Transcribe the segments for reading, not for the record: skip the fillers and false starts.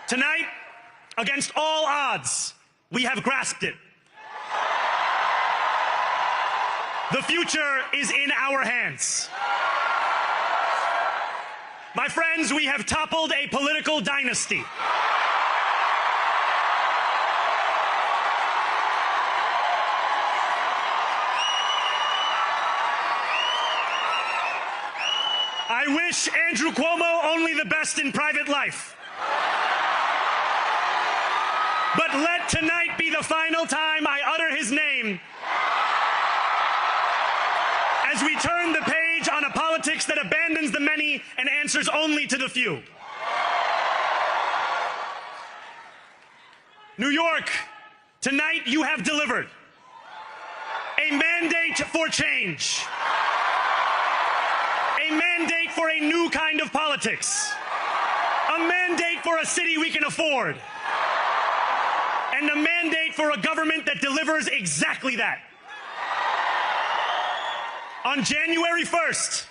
Tonight, against all odds, we have grasped it. The future is in our hands. My friends, we have toppled a political dynasty. I wish Andrew Cuomo only the best in private life. But let tonight be the final time I utter his name as we turn the page on a politics that abandons the many and answers only to the few. New York, tonight you have delivered a mandate for change, a mandate for a new kind of politics, a mandate for a city we can afford, and a mandate for a government that delivers exactly that. On January 1st,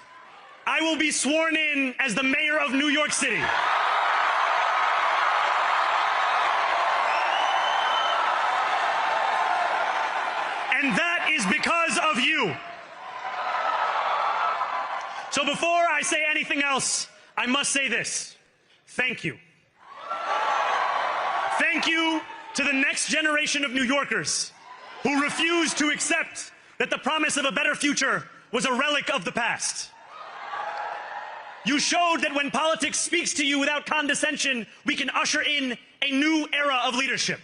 I will be sworn in as the mayor of New York City. And that is because of you. So before I say anything else, I must say this. Thank you. Thank you to the next generation of New Yorkers who refuse to accept that the promise of a better future was a relic of the past. You showed that when politics speaks to you without condescension, we can usher in a new era of leadership.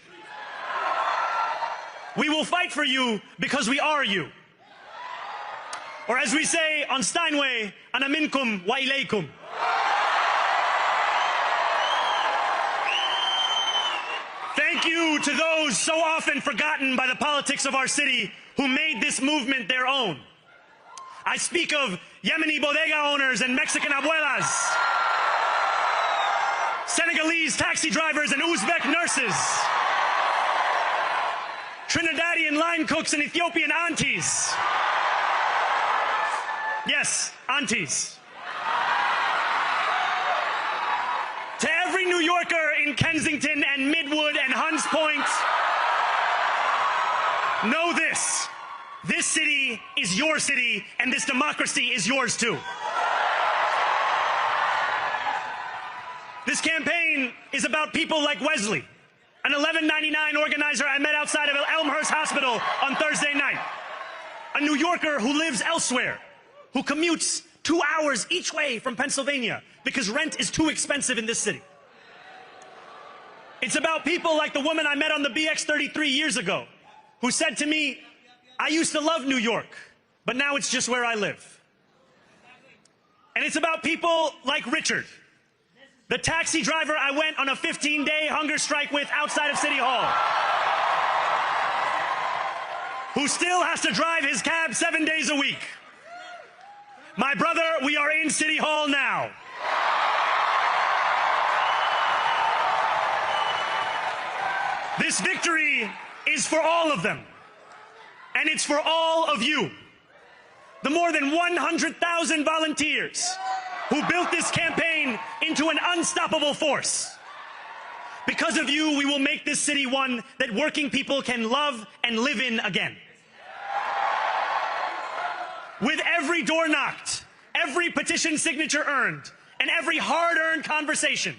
We will fight for you because we are you. Or as we say on Steinway, ana minkum wa ilaykum. Thank you to those so often forgotten by the politics of our city who made this movement their own. I speak of Yemeni bodega owners and Mexican abuelas, Senegalese taxi drivers and Uzbek nurses, Trinidadian line cooks and Ethiopian aunties. Yes, aunties. To every New Yorker in Kensington and Midwood and Hunts Point, know this. This city is your city, and this democracy is yours too. This campaign is about people like Wesley, an 1199 organizer I met outside of Elmhurst Hospital on Thursday night. A New Yorker who lives elsewhere, who commutes 2 hours each way from Pennsylvania because rent is too expensive in this city. It's about people like the woman I met on the BX33 years ago, who said to me, I used to love New York, but now it's just where I live. And it's about people like Richard, the taxi driver I went on a 15-day hunger strike with outside of City Hall, who still has to drive his cab 7 days a week. My brother, we are in City Hall now. This victory is for all of them. And it's for all of you. The more than 100,000 volunteers who built this campaign into an unstoppable force. Because of you, we will make this city one that working people can love and live in again. With every door knocked, every petition signature earned, and every hard-earned conversation,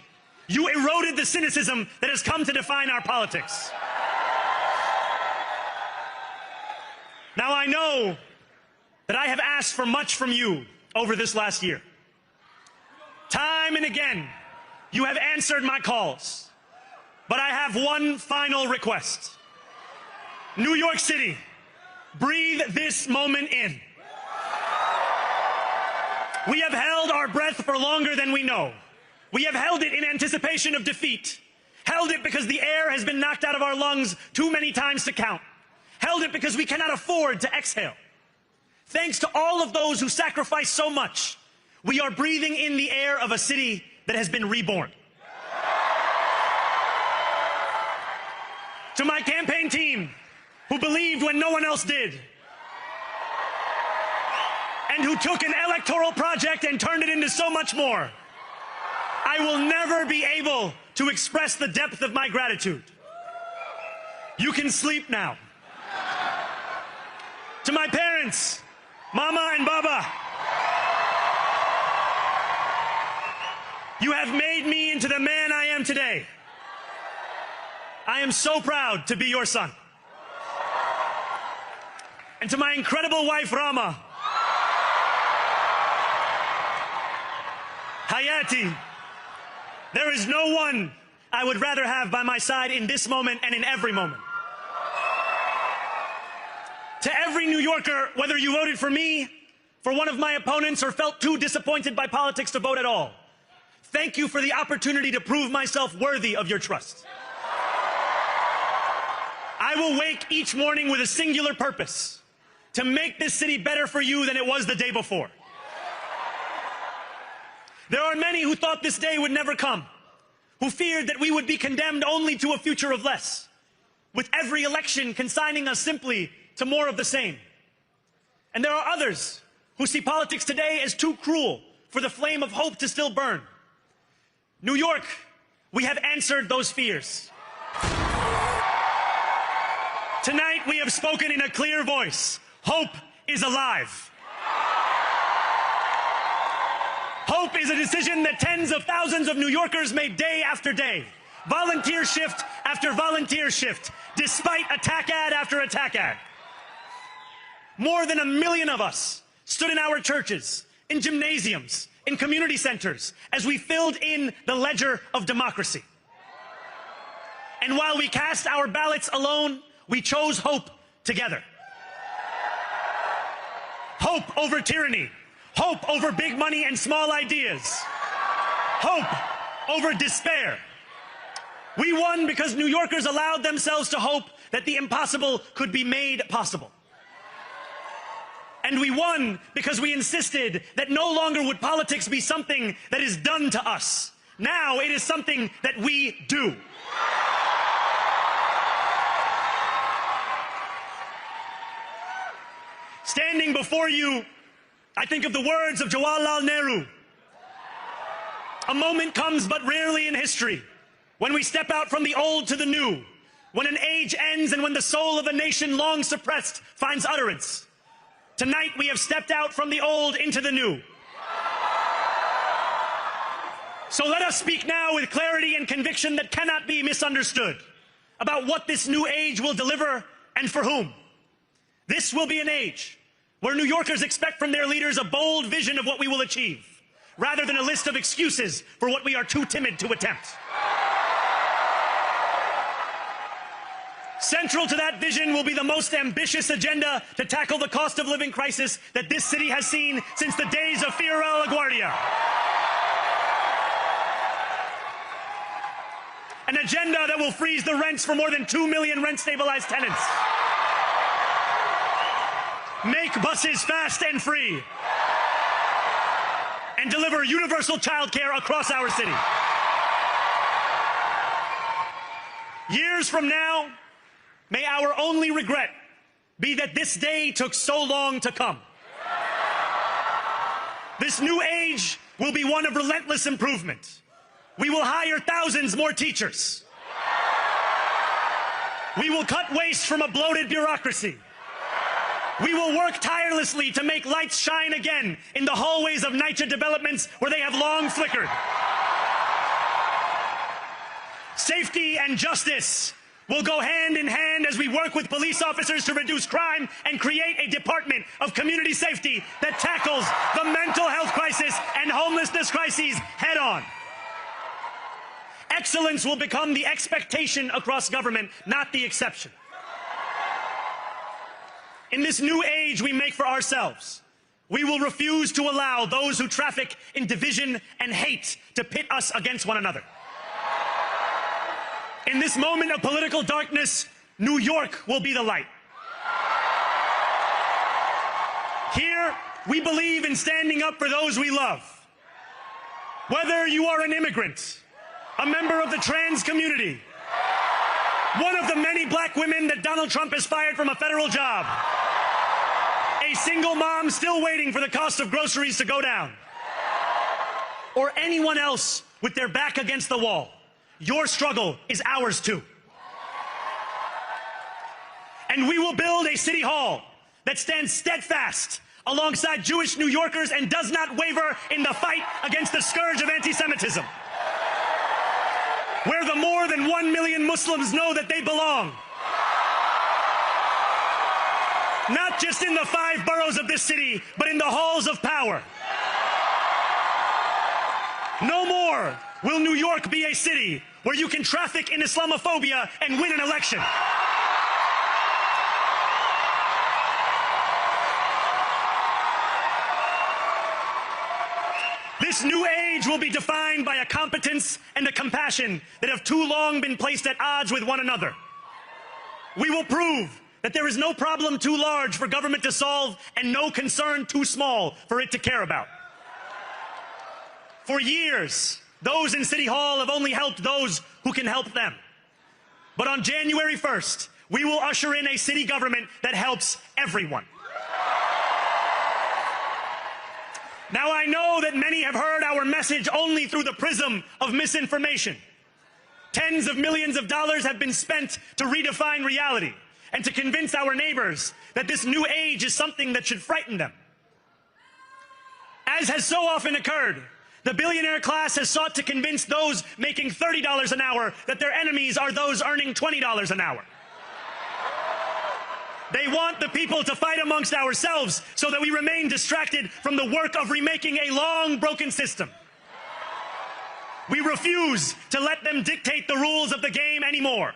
you eroded the cynicism that has come to define our politics. Now, I know that I have asked for much from you over this last year. Time and again, you have answered my calls. But I have one final request. New York City, breathe this moment in. We have held our breath for longer than we know. We have held it in anticipation of defeat. Held it because the air has been knocked out of our lungs too many times to count. Held it because we cannot afford to exhale. Thanks to all of those who sacrificed so much, we are breathing in the air of a city that has been reborn. To my campaign team, who believed when no one else did, and who took an electoral project and turned it into so much more, I will never be able to to express the depth of my gratitude. You can sleep now. To my parents, Mama and Baba, you have made me into the man I am today. I am so proud to be your son. And to my incredible wife, Rama, Hayati, there is no one I would rather have by my side in this moment and in every moment. To every New Yorker, whether you voted for me, for one of my opponents, or felt too disappointed by politics to vote at all, thank you for the opportunity to prove myself worthy of your trust. I will wake each morning with a singular purpose: to make this city better for you than it was the day before. There are many who thought this day would never come, who feared that we would be condemned only to a future of less, with every election consigning us simply to more of the same. And there are others who see politics today as too cruel for the flame of hope to still burn. New York, we have answered those fears. Tonight we have spoken in a clear voice. Hope is alive. Hope is a decision that tens of thousands of New Yorkers made day after day, volunteer shift after volunteer shift, despite attack ad after attack ad. More than 1 million of us stood in our churches, in gymnasiums, in community centers, as we filled in the ledger of democracy. And while we cast our ballots alone, we chose hope together. Hope over tyranny. Hope over big money and small ideas. Hope over despair. We won because New Yorkers allowed themselves to hope that the impossible could be made possible. And we won because we insisted that no longer would politics be something that is done to us. Now it is something that we do. Standing before you, I think of the words of Jawaharlal Nehru. A moment comes but rarely in history when we step out from the old to the new, when an age ends and when the soul of a nation long suppressed finds utterance. Tonight we have stepped out from the old into the new. So let us speak now with clarity and conviction that cannot be misunderstood about what this new age will deliver and for whom. This will be an age where New Yorkers expect from their leaders a bold vision of what we will achieve, rather than a list of excuses for what we are too timid to attempt. Central to that vision will be the most ambitious agenda to tackle the cost of living crisis that this city has seen since the days of Fiorella LaGuardia. An agenda that will freeze the rents for more than 2 million rent-stabilized tenants. Make buses fast and free. And deliver universal childcare across our city. Years from now, may our only regret be that this day took so long to come. This new age will be one of relentless improvement. We will hire thousands more teachers. We will cut waste from a bloated bureaucracy. We will work tirelessly to make lights shine again in the hallways of NYCHA developments where they have long flickered. Safety and justice will go hand in hand as we work with police officers to reduce crime and create a department of community safety that tackles the mental health crisis and homelessness crises head on. Excellence will become the expectation across government, not the exception. In this new age we make for ourselves, we will refuse to allow those who traffic in division and hate to pit us against one another. In this moment of political darkness, New York will be the light. Here, we believe in standing up for those we love. Whether you are an immigrant, a member of the trans community, one of the many black women that Donald Trump has fired from a federal job, a single mom still waiting for the cost of groceries to go down, or anyone else with their back against the wall, your struggle is ours too. And we will build a city hall that stands steadfast alongside Jewish New Yorkers and does not waver in the fight against the scourge of anti-Semitism. Where the more than 1 million Muslims know that they belong. Not just in the 5 boroughs of this city, but in the halls of power. No more will New York be a city where you can traffic in Islamophobia and win an election. This new age will be defined by a competence and a compassion that have too long been placed at odds with one another. We will prove that there is no problem too large for government to solve and no concern too small for it to care about. For years, those in City Hall have only helped those who can help them. But on January 1st, we will usher in a city government that helps everyone. Now, I know that many have heard our message only through the prism of misinformation. Tens of millions of dollars have been spent to redefine reality and to convince our neighbors that this new age is something that should frighten them. As has so often occurred, the billionaire class has sought to convince those making $30 an hour that their enemies are those earning $20 an hour. They want the people to fight amongst ourselves so that we remain distracted from the work of remaking a long broken system. We refuse to let them dictate the rules of the game anymore.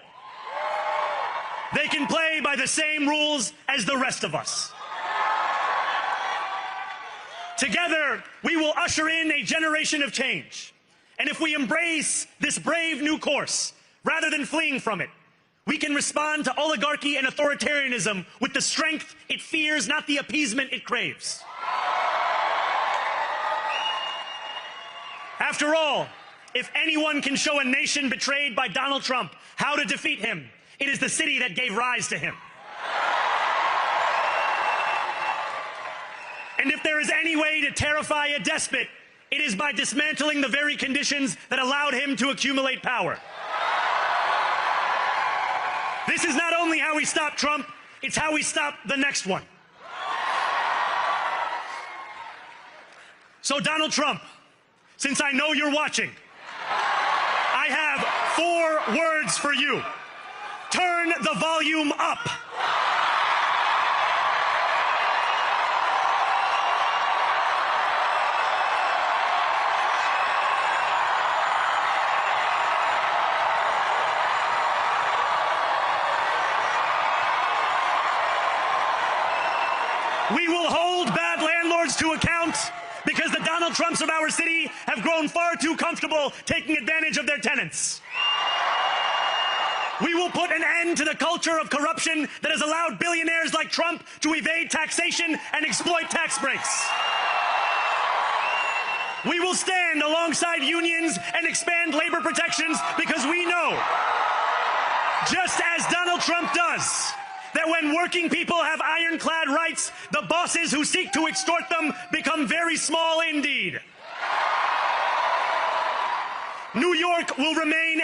They can play by the same rules as the rest of us. Together, we will usher in a generation of change. And if we embrace this brave new course, rather than fleeing from it, we can respond to oligarchy and authoritarianism with the strength it fears, not the appeasement it craves. After all, if anyone can show a nation betrayed by Donald Trump how to defeat him, it is the city that gave rise to him. And if there is any way to terrify a despot, it is by dismantling the very conditions that allowed him to accumulate power. This is not only how we stop Trump, it's how we stop the next one. So Donald Trump, since I know you're watching, I have 4 words for you. Turn the volume up. We will hold bad landlords to account because the Donald Trumps of our city have grown far too comfortable taking advantage of their tenants. We will put an end to the culture of corruption that has allowed billionaires like Trump to evade taxation and exploit tax breaks. We will stand alongside unions and expand labor protections because we know, just as Donald Trump does, that when working people have ironclad rights, the bosses who seek to extort them become very small indeed. New York will remain